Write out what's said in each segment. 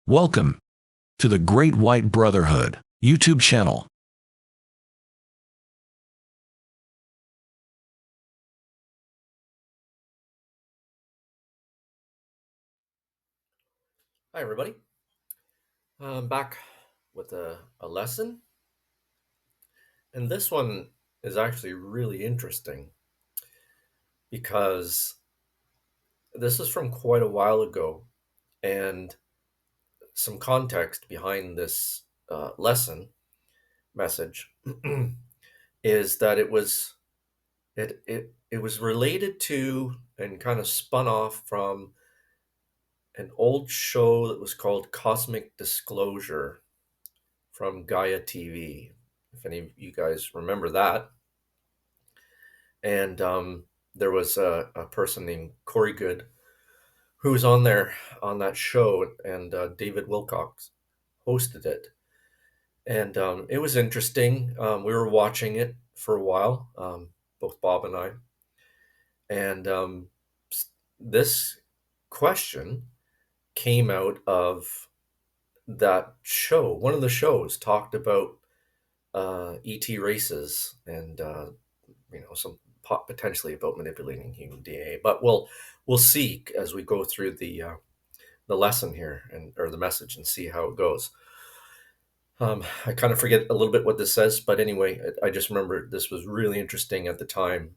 Welcome to the Great White Brotherhood YouTube channel. Hi, everybody. I'm back with a lesson. And this one is actually really interesting because this is from quite a while ago. And some context behind this lesson message is that it was related to and kind of spun off from an old show that was called Cosmic Disclosure from Gaia TV. If any of you guys remember that. And there was a person named Corey Good who was on there on that show, and David Wilcox hosted it. And it was interesting. We were watching it for a while, both Bob and I. And this question came out of that show. One of the shows talked about ET races and some potentially about manipulating human DNA. But we'll see as we go through the lesson here and or the message and see how it goes. I kind of forget a little bit what this says, but anyway, I just remember this was really interesting at the time.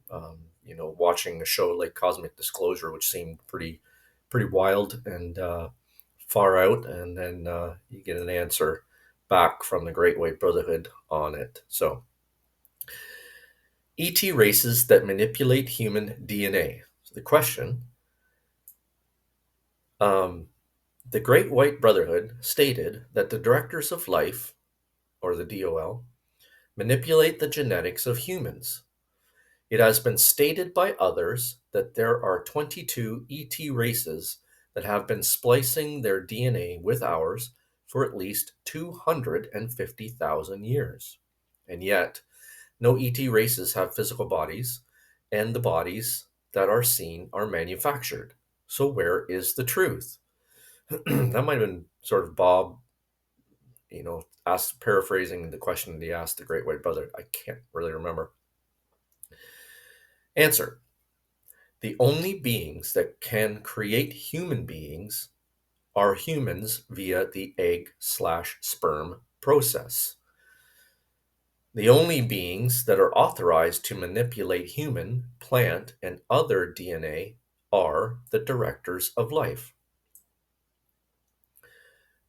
Watching a show like Cosmic Disclosure, which seemed pretty wild and far out, and then you get an answer back from the Great White Brotherhood on it. So ET races that manipulate human DNA. So the question, um, the Great White Brotherhood stated that the directors of life, or the DOL, manipulate the genetics of humans. It has been stated by others that there are 22 ET races that have been splicing their DNA with ours for at least 250,000 years. And yet, no ET races have physical bodies, and the bodies that are seen are manufactured. So, where is the truth? That might have been sort of Bob, paraphrasing the question that he asked the Great White Brother. I can't really remember. Answer: the only beings that can create human beings are humans via the egg/sperm process. The only beings that are authorized to manipulate human, plant, and other DNA are the directors of life,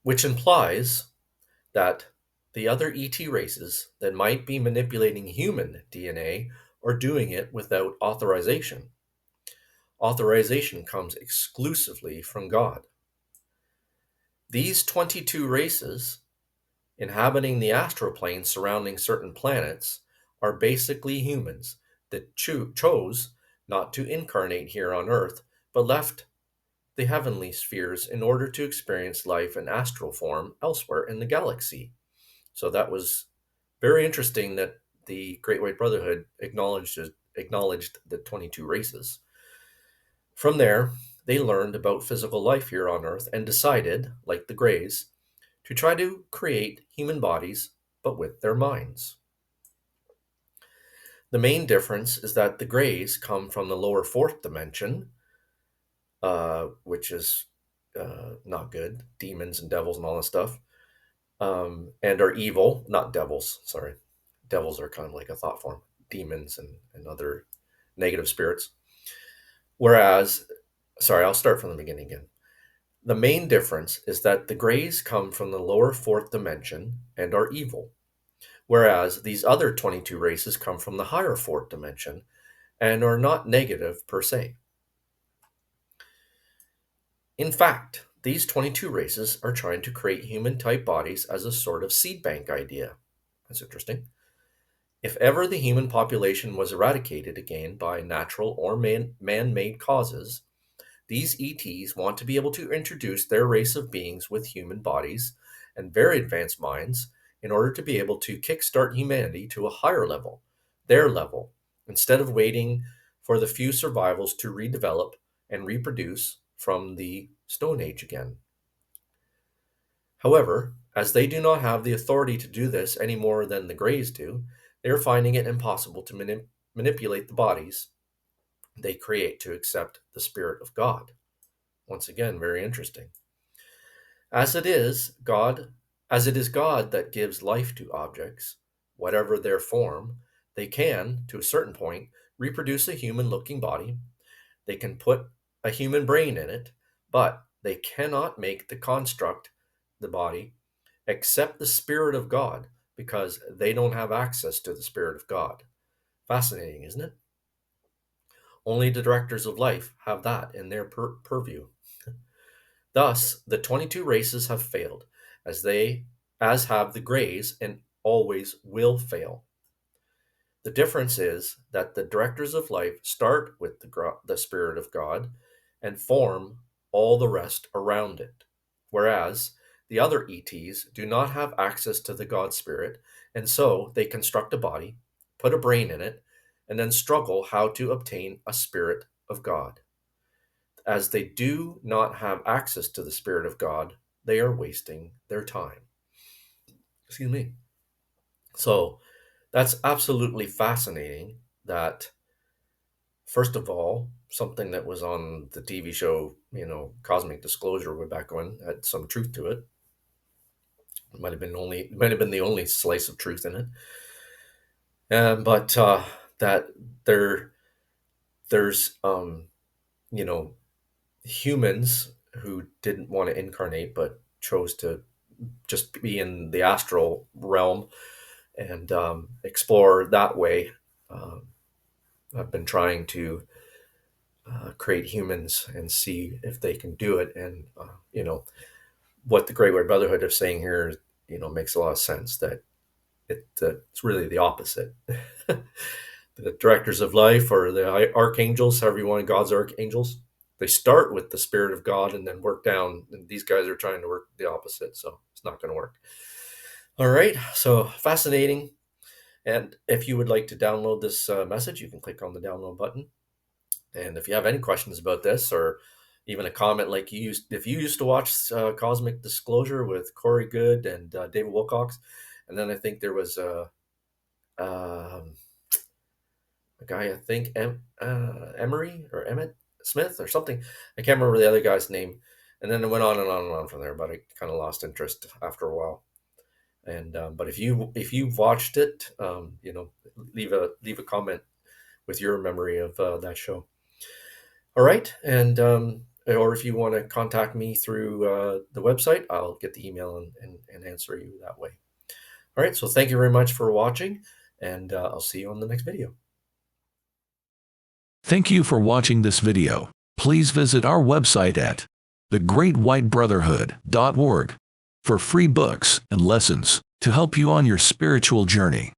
which implies that the other ET races that might be manipulating human DNA are doing it without authorization. Authorization comes exclusively from God. These 22 races inhabiting the astral plane surrounding certain planets are basically humans that chose not to incarnate here on Earth, but left the heavenly spheres in order to experience life in astral form elsewhere in the galaxy. So that was very interesting that the Great White Brotherhood acknowledged the 22 races. From there, they learned about physical life here on Earth and decided, like the Greys, to try to create human bodies, but with their minds. The main difference is that the Greys come from the lower fourth dimension, which is not good, demons and devils and all that stuff, and are evil, not devils, sorry. Devils are kind of like a thought form, demons and other negative spirits. Whereas, sorry, I'll start from the beginning again. The main difference is that the Greys come from the lower fourth dimension and are evil, whereas these other 22 races come from the higher fourth dimension and are not negative per se. In fact, these 22 races are trying to create human type bodies as a sort of seed bank idea. That's interesting. If ever the human population was eradicated again by natural or man made causes, these ETs want to be able to introduce their race of beings with human bodies and very advanced minds in order to be able to kickstart humanity to a higher level, their level, instead of waiting for the few survivals to redevelop and reproduce from the Stone Age again. However, as they do not have the authority to do this any more than the Greys do, they are finding it impossible to manipulate the bodies they create to accept the Spirit of God. Once again, very interesting. As it is God that gives life to objects, whatever their form, they can, to a certain point, reproduce a human-looking body. They can put a human brain in it, but they cannot make the construct, the body, except the Spirit of God, because they don't have access to the Spirit of God. Fascinating, isn't it? Only the directors of life have that in their purview. Thus, the 22 races have failed, as have the Greys, and always will fail. The difference is that the directors of life start with the Spirit of God and form all the rest around it, whereas the other ETs do not have access to the God Spirit, and so they construct a body, put a brain in it, and then struggle how to obtain a Spirit of God. As they do not have access to the Spirit of God, they are wasting their time. Excuse me. So that's absolutely fascinating that, first of all, something that was on the TV show, Cosmic Disclosure way back when, had some truth to it. It might have been the only slice of truth in it. But that there's humans who didn't want to incarnate but chose to just be in the astral realm and explore that way. I've been trying to create humans and see if they can do it. And, what the Great White Brotherhood is saying here, makes a lot of sense, that it's really the opposite. The directors of life, or the archangels, however you want, God's archangels, they start with the Spirit of God and then work down. And these guys are trying to work the opposite, so it's not going to work. All right, so fascinating. And if you would like to download this message, you can click on the download button. And if you have any questions about this, or even a comment like if you used to watch Cosmic Disclosure with Corey Good and David Wilcox, and then I think there was a guy, I think Emery or Emmett Smith or something. I can't remember the other guy's name. And then it went on and on and on from there, but I kind of lost interest after a while. And but if you've watched it, leave a comment with your memory of that show. All right, and or if you want to contact me through the website, I'll get the email and answer you that way. All right, so thank you very much for watching, and I'll see you on the next video. Thank you for watching this video. Please visit our website at thegreatwhitebrotherhood.org for free books and lessons to help you on your spiritual journey.